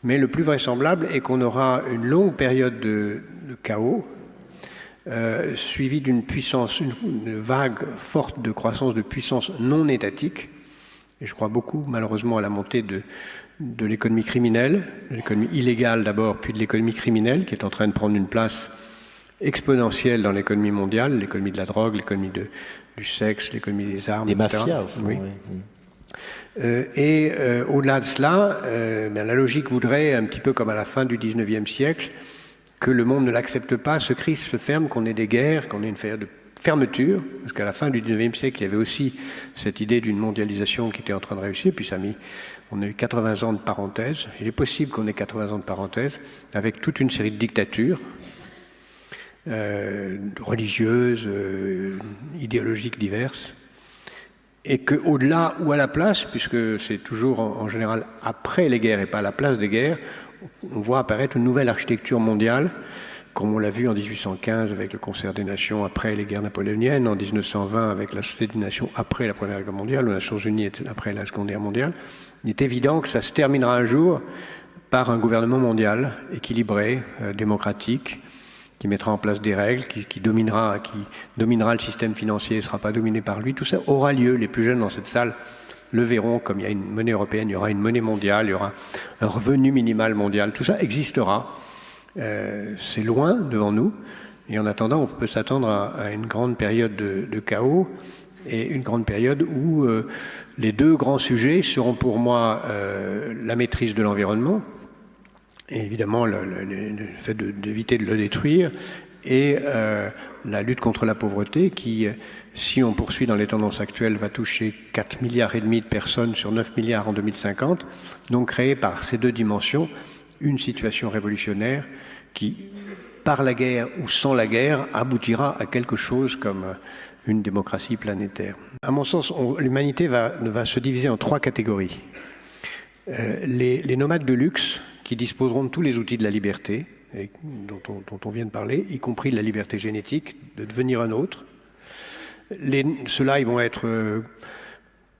Mais le plus vraisemblable est qu'on aura une longue période de chaos, suivie d'une puissance, une vague forte de croissance de puissance non étatique. Et je crois beaucoup, malheureusement, à la montée de l'économie criminelle, de l'économie illégale d'abord, puis de l'économie criminelle, qui est en train de prendre une place exponentielle dans l'économie mondiale, l'économie de la drogue, l'économie du sexe, l'économie des armes, des etc. mafias, au fond, oui. Oui. Au-delà de cela, la logique voudrait, un petit peu comme à la fin du XIXe siècle, que le monde ne l'accepte pas, se crispe, se ferme, qu'on ait des guerres, qu'on ait une période de fermeture, parce qu'à la fin du XIXe siècle, il y avait aussi cette idée d'une mondialisation qui était en train de réussir, puis on a eu 80 ans de parenthèse. Il est possible qu'on ait 80 ans de parenthèse, avec toute une série de dictatures, religieuses, idéologiques diverses, et qu'au-delà ou à la place, puisque c'est toujours en général après les guerres et pas à la place des guerres, on voit apparaître une nouvelle architecture mondiale, comme on l'a vu en 1815 avec le Concert des Nations après les guerres napoléoniennes, en 1920 avec la Société des Nations après la Première Guerre mondiale, ou les Nations Unies après la Seconde Guerre mondiale. Il est évident que ça se terminera un jour par un gouvernement mondial équilibré, démocratique, qui mettra en place des règles, qui dominera le système financier, ne sera pas dominé par lui. Tout ça aura lieu. Les plus jeunes dans cette salle le verront, comme il y a une monnaie européenne, il y aura une monnaie mondiale, il y aura un revenu minimal mondial. Tout ça existera. C'est loin devant nous. Et en attendant, on peut s'attendre à une grande période de chaos et une grande période où les deux grands sujets seront pour moi la maîtrise de l'environnement, et évidemment le fait d'éviter de le détruire, et la lutte contre la pauvreté qui, si on poursuit dans les tendances actuelles, va toucher 4,5 milliards de personnes sur 9 milliards en 2050, donc créer par ces deux dimensions une situation révolutionnaire qui, par la guerre ou sans la guerre, aboutira à quelque chose comme une démocratie planétaire. À mon sens, l'humanité va se diviser en 3 catégories. Les nomades de luxe, qui disposeront de tous les outils de la liberté, dont on vient de parler, y compris de la liberté génétique, de devenir un autre. Ceux-là, ils vont être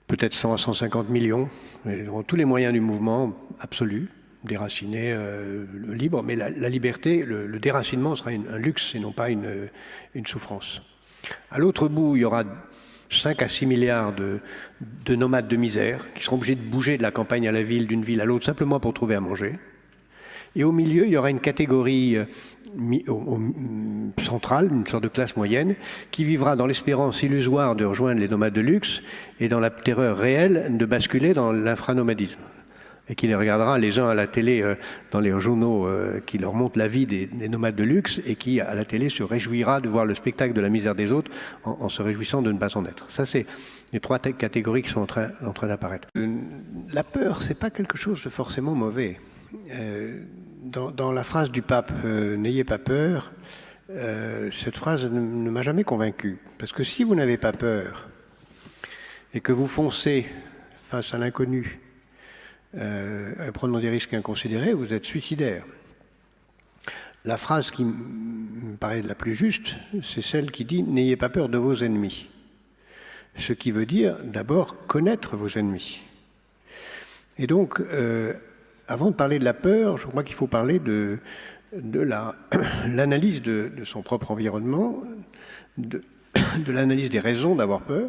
peut-être 100 à 150 millions, ils auront tous les moyens du mouvement absolu, déraciné, libre, mais la liberté, le déracinement sera un luxe et non pas une souffrance. À l'autre bout, il y aura 5 à 6 milliards de nomades de misère qui seront obligés de bouger de la campagne à la ville, d'une ville à l'autre, simplement pour trouver à manger. Et au milieu, il y aura une catégorie centrale, une sorte de classe moyenne, qui vivra dans l'espérance illusoire de rejoindre les nomades de luxe et dans la terreur réelle de basculer dans l'infranomadisme. Et qui les regardera les uns à la télé dans les journaux qui leur montrent la vie des nomades de luxe, et qui, à la télé, se réjouira de voir le spectacle de la misère des autres en se réjouissant de ne pas en être. Ça, c'est les 3 catégories qui sont en train d'apparaître. La peur, c'est pas quelque chose de forcément mauvais. Dans la phrase du pape « N'ayez pas peur », cette phrase ne m'a jamais convaincu. Parce que si vous n'avez pas peur et que vous foncez face à l'inconnu, prenant des risques inconsidérés, vous êtes suicidaire. La phrase qui me paraît la plus juste, c'est celle qui dit « N'ayez pas peur de vos ennemis ». Ce qui veut dire d'abord connaître vos ennemis. Et donc, avant de parler de la peur, je crois qu'il faut parler de l'analyse de son propre environnement, de l'analyse des raisons d'avoir peur.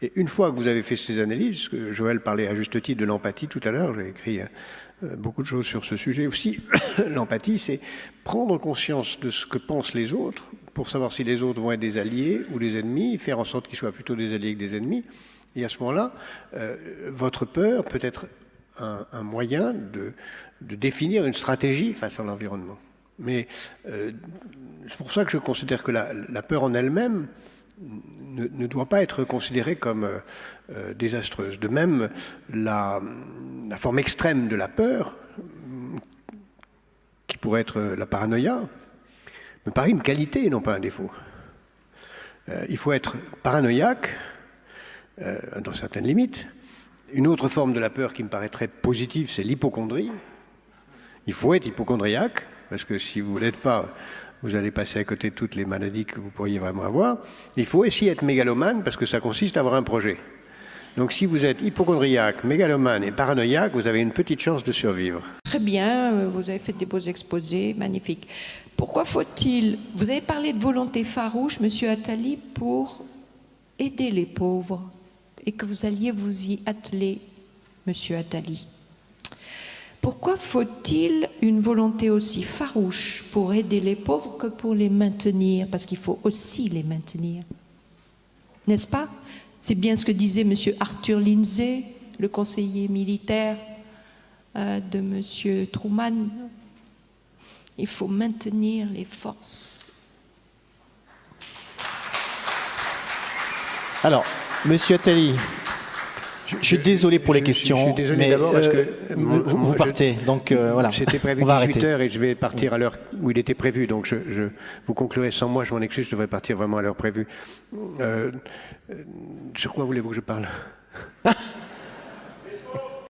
Et une fois que vous avez fait ces analyses, Joël parlait à juste titre de l'empathie tout à l'heure, j'ai écrit beaucoup de choses sur ce sujet aussi. L'empathie, c'est prendre conscience de ce que pensent les autres pour savoir si les autres vont être des alliés ou des ennemis, faire en sorte qu'ils soient plutôt des alliés que des ennemis. Et à ce moment-là, votre peur peut être un moyen de définir une stratégie face à l'environnement. Mais c'est pour ça que je considère que la peur en elle-même ne doit pas être considérée comme désastreuse. De même, la forme extrême de la peur, qui pourrait être la paranoïa, me paraît une qualité et non pas un défaut. Il faut être paranoïaque, dans certaines limites. Une autre forme de la peur qui me paraît très positive, c'est l'hypocondrie. Il faut être hypocondriaque, parce que si vous ne l'êtes pas, vous allez passer à côté de toutes les maladies que vous pourriez vraiment avoir. Il faut aussi être mégalomane, parce que ça consiste à avoir un projet. Donc si vous êtes hypochondriaque, mégalomane et paranoïaque, vous avez une petite chance de survivre. Très bien, vous avez fait des beaux exposés, magnifique. Pourquoi faut-il... Vous avez parlé de volonté farouche, Monsieur Attali, pour aider les pauvres et que vous alliez vous y atteler, Monsieur Attali. Pourquoi faut-il une volonté aussi farouche pour aider les pauvres que pour les maintenir? Parce qu'il faut aussi les maintenir. N'est-ce pas? C'est bien ce que disait Monsieur Arthur Lindsay, le conseiller militaire de Monsieur Truman. Il faut maintenir les forces. Alors, Monsieur Attali, je suis désolé pour les questions, je suis désolé mais d'abord parce que vous partez, donc voilà, c'était prévu on va 18 arrêter. heures et je vais partir à l'heure où il était prévu, donc vous conclurez sans moi, je m'en excuse, je devrais partir vraiment à l'heure prévue. Sur quoi voulez-vous que je parle?